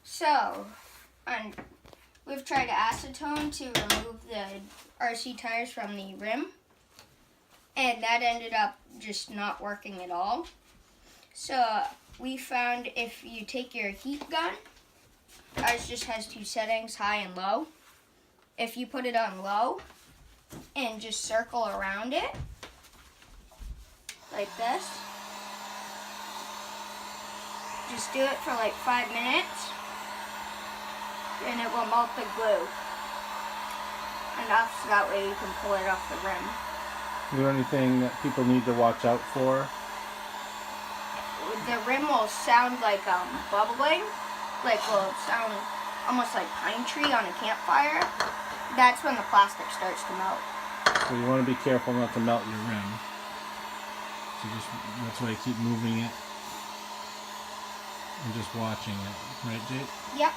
So, we've tried acetone to remove the RC tires from the rim, and that ended up just not working at all. So we found if you take your heat gun, ours just has two settings, high and low. If you put it on low and just circle around it, like this, just do it for like 5 minutes, and it will melt the glue enough so that way you can pull it off the rim. Is there anything that people need to watch out for? The rim will sound like bubbling, like will sound almost like pine tree on a campfire. That's when the plastic starts to melt. So you want to be careful not to melt your rim. So that's why you keep moving it and just watching it, right, Jake? Yep.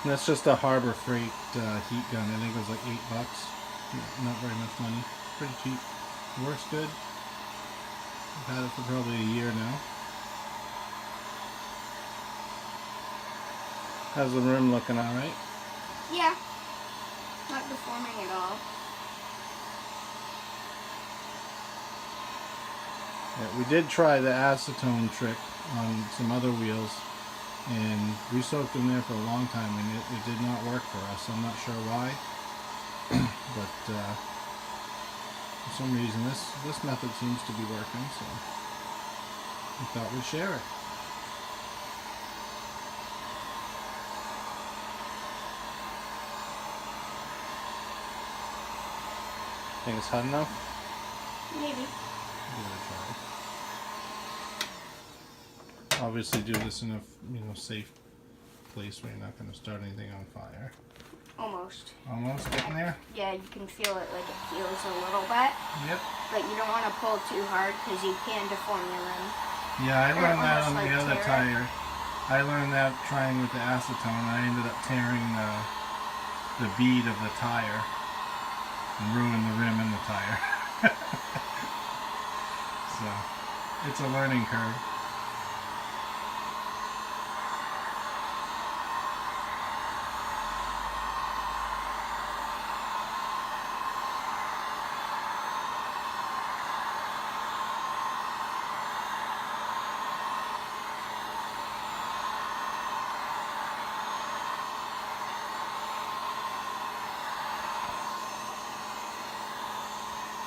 And that's just a Harbor Freight heat gun. I think it was like $8. Not very much money. Pretty cheap. Works good. I've had it for probably a year now. How's the rim looking? All right? Yeah. Not deforming at all. Yeah, we did try the acetone trick on some other wheels, and we soaked them there for a long time, and it did not work for us. I'm not sure why, but for some reason this method seems to be working, so we thought we'd share it. Think it's hot enough? Maybe. Give it a try. Obviously do this in a safe place where you're not going to start anything on fire. Almost. Almost getting there? Yeah, you can feel it like it peels a little bit. Yep. But you don't want to pull too hard because you can deform your rim. Yeah, I learned that on almost the like other tear it. tire. I learned that trying with the acetone. I ended up tearing the bead of the tire and ruined the rim and the tire. So, it's a learning curve.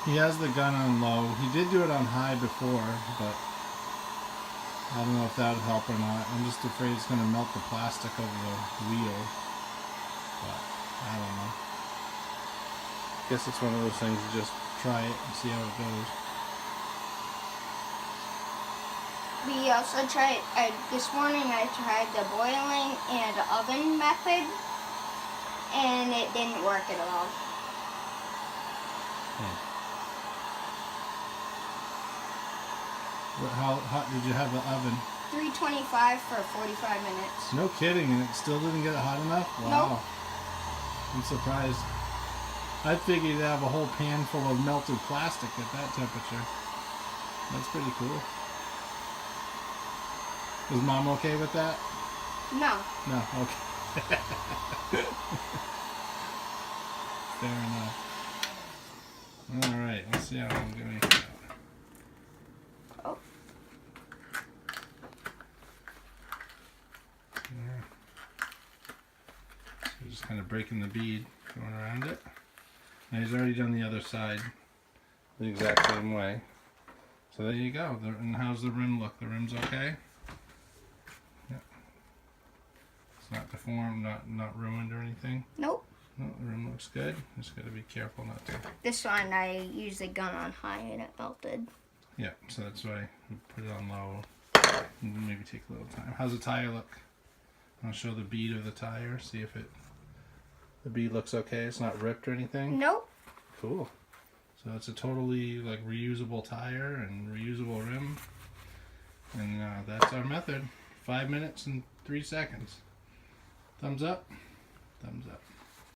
He has the gun on low. He did do it on high before, but I don't know if that would help or not. I'm just afraid it's going to melt the plastic over the wheel. But I don't know. Guess it's one of those things, you just try it and see how it goes. We also tried, this morning I tried the boiling and oven method, and it didn't work at all. How hot did you have the oven? 325 for 45 minutes. No kidding, and it still didn't get hot enough? Wow. Nope. I'm surprised. I figured you'd have a whole pan full of melted plastic at that temperature. That's pretty cool. Was Mom okay with that? No. No, okay. Fair enough. Alright, let's see how I'm doing. Oh. So just kind of breaking the bead, going around it. Now he's already done the other side the exact same way. So there you go. And how's the rim look? The rim's okay? Yep. It's not deformed, not ruined or anything? Nope. No, the rim looks good. Just got to be careful not to. This one I used the gun on high and it melted. Yeah, so that's why we put it on low. And maybe take a little time. How's the tire look? I'll show the bead of the tire. See if the bead looks okay. It's not ripped or anything. Nope. Cool. So it's a totally reusable tire and reusable rim. And And that's our method. 5 minutes and 3 seconds. Thumbs up. Thumbs up.